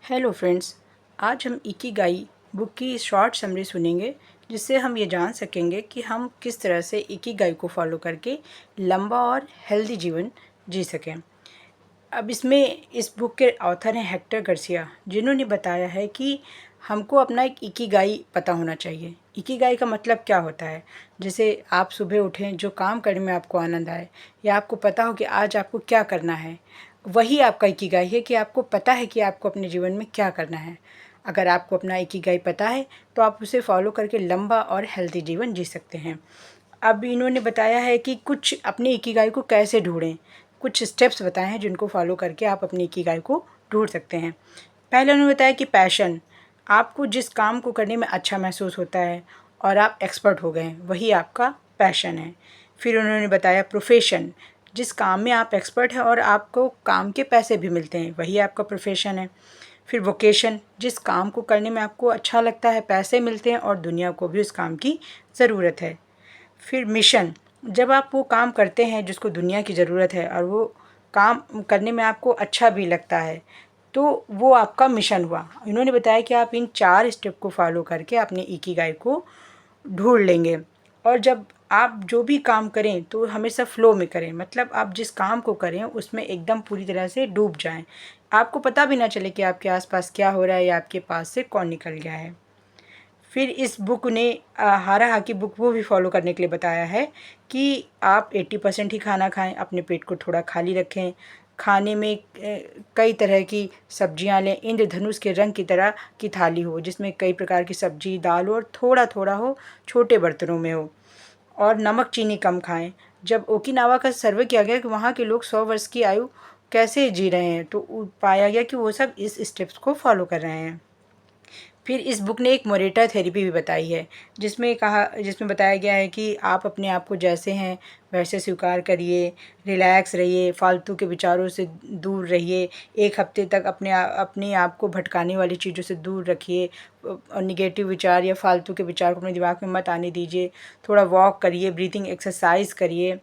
Hello friends, आज हम Ikigai book की शॉर्ट समरी सुनेंगे, जिससे हम ये जान सकेंगे कि हम किस तरह से इकिगाई को फॉलो करके लंबा और हेल्दी जीवन जी सकें। अब इस बुक के ऑथर हैं हेक्टर गार्सिया, जिन्होंने बताया है कि हमको अपना एक इकिगाई पता होना चाहिए। इकिगाई का मतलब क्या होता है? जैसे आप सुबह उठें, जो काम करने में आपको आनंद आए, या आपको पता हो कि आज आपको क्या करना है, वही आपका इकिगाई है कि आपको पता है कि आपको अपने जीवन में क्या करना है। अगर आपको अपना इकिगाई पता है तो आप उसे फॉलो करके लंबा और हेल्दी जीवन जी सकते हैं। अब इन्होंने बताया है कि कुछ अपने इकिगाई को कैसे ढूंढें, कुछ स्टेप्स बताए हैं जिनको फॉलो करके आप अपनी इकिगाई को ढूंढ सकते हैं। पहले उन्होंने बताया कि पैशन, आपको जिस काम को करने में अच्छा महसूस होता है और आप एक्सपर्ट हो गए हैं, वही आपका पैशन है। फिर उन्होंने बताया प्रोफेशन, जिस काम में आप एक्सपर्ट हैं और आपको काम के पैसे भी मिलते हैं, वही आपका प्रोफेशन है। फिर वोकेशन, जिस काम को करने में आपको अच्छा लगता है, पैसे मिलते हैं और दुनिया को भी उस काम की ज़रूरत है। फिर मिशन, जब आप वो काम करते हैं जिसको दुनिया की ज़रूरत है और वो काम करने में आपको अच्छा भी लगता है, तो वो आपका मिशन हुआ। इन्होंने बताया कि आप इन 4 स्टेप को फॉलो करके अपने इकिगाई को ढूंढ लेंगे। और जब आप जो भी काम करें तो हमेशा फ़्लो में करें, मतलब आप जिस काम को करें उसमें एकदम पूरी तरह से डूब जाएं। आपको पता भी ना चले कि आपके आसपास क्या हो रहा है या आपके पास से कौन निकल गया है। फिर इस बुक ने हारा हाकी बुक वो भी फॉलो करने के लिए बताया है कि आप 80% ही खाना खाएं, अपने पेट को थोड़ा खाली रखें, खाने में कई तरह की सब्जियां लें, इंद्रधनुष के रंग की तरह की थाली हो जिसमें कई प्रकार की सब्जी दाल हो और थोड़ा थोड़ा हो, छोटे बर्तनों में हो, और नमक चीनी कम खाएं। जब ओकिनावा का सर्वे किया गया कि वहाँ के लोग 100 वर्ष की आयु कैसे जी रहे हैं, तो पाया गया कि वो सब इस स्टेप्स को फॉलो कर रहे हैं। फिर इस बुक ने एक मोरेटा थेरेपी भी बताई है, जिसमें बताया गया है कि आप अपने आप को जैसे हैं वैसे स्वीकार करिए, रिलैक्स रहिए, फालतू के विचारों से दूर रहिए, 1 हफ्ते तक अपने आप को भटकाने वाली चीज़ों से दूर रखिए और निगेटिव विचार या फालतू के विचार को अपने दिमाग में मत आने दीजिए। थोड़ा वॉक करिए, ब्रीथिंग एक्सरसाइज करिए,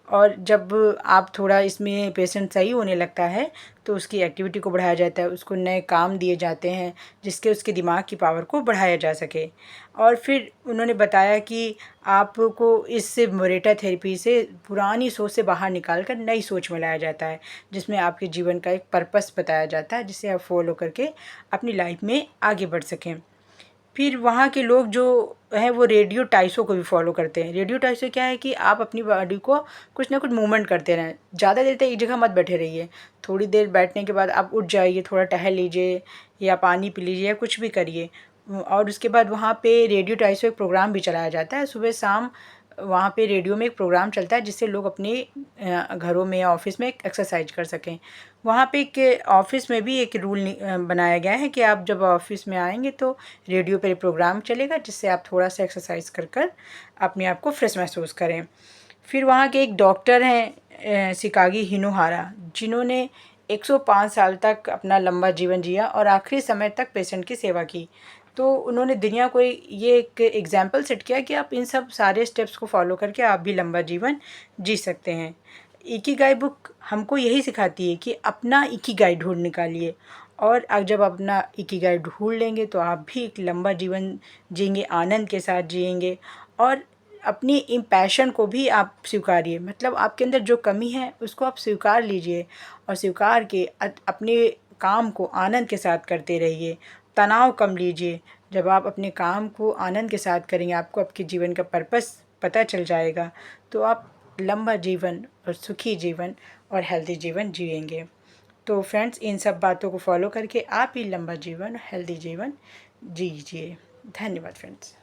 और जब आप थोड़ा इसमें पेशेंट सही होने लगता है तो उसकी एक्टिविटी को बढ़ाया जाता है, उसको नए काम दिए जाते हैं जिसके उसके दिमाग की पावर को बढ़ाया जा सके। और फिर उन्होंने बताया कि आपको इस मोरेटा थेरेपी से पुरानी सोच से बाहर निकाल कर नई सोच में लाया जाता है, जिसमें आपके जीवन का एक पर्पस बताया जाता है, जिसे आप फॉलो करके अपनी लाइफ में आगे बढ़ सकें। फिर वहाँ के लोग जो हैं वो रेडियो टाइसो को भी फॉलो करते हैं। रेडियो टाइसो क्या है कि आप अपनी बॉडी को कुछ ना कुछ मूवमेंट करते रहें, ज़्यादा देर तक एक जगह मत बैठे रहिए। थोड़ी देर बैठने के बाद आप उठ जाइए, थोड़ा टहल लीजिए या पानी पी लीजिए या कुछ भी करिए। और उसके बाद वहाँ पे रेडियो टाइसो एक प्रोग्राम भी चलाया जाता है सुबह शाम। वहाँ पे रेडियो में एक प्रोग्राम चलता है जिससे लोग अपने घरों में या ऑफिस में एक एक्सरसाइज कर सकें। वहाँ पे एक ऑफिस में भी एक रूल बनाया गया है कि आप जब ऑफिस में आएंगे तो रेडियो पर प्रोग्राम चलेगा, जिससे आप थोड़ा सा एक्सरसाइज कर कर अपने आप को फ्रेश महसूस करें। फिर वहाँ के एक डॉक्टर हैं शिकागी हिनोहारा, जिन्होंने 105 साल तक अपना लंबा जीवन जिया और आखिरी समय तक पेशेंट की सेवा की। तो उन्होंने दुनिया को ये एक एग्जाम्पल सेट किया कि आप इन सब सारे स्टेप्स को फॉलो करके आप भी लंबा जीवन जी सकते हैं। इकिगाई बुक हमको यही सिखाती है कि अपना इकिगाई ढूंढ निकालिए, और अब जब आप अपना इकिगाई ढूंढ लेंगे तो आप भी एक लंबा जीवन जिएंगे, आनंद के साथ जिएंगे। और अपनी इन पैशन को भी आप स्वीकारिए, मतलब आपके अंदर जो कमी है उसको आप स्वीकार लीजिए और स्वीकार के अपने काम को आनंद के साथ करते रहिए, तनाव कम लीजिए। जब आप अपने काम को आनंद के साथ करेंगे, आपको आपके जीवन का पर्पस पता चल जाएगा, तो आप लंबा जीवन और सुखी जीवन और हेल्दी जीवन जिएंगे। तो फ्रेंड्स, इन सब बातों को फॉलो करके आप ही लंबा जीवन और हेल्दी जीवन जीजिए। धन्यवाद फ्रेंड्स।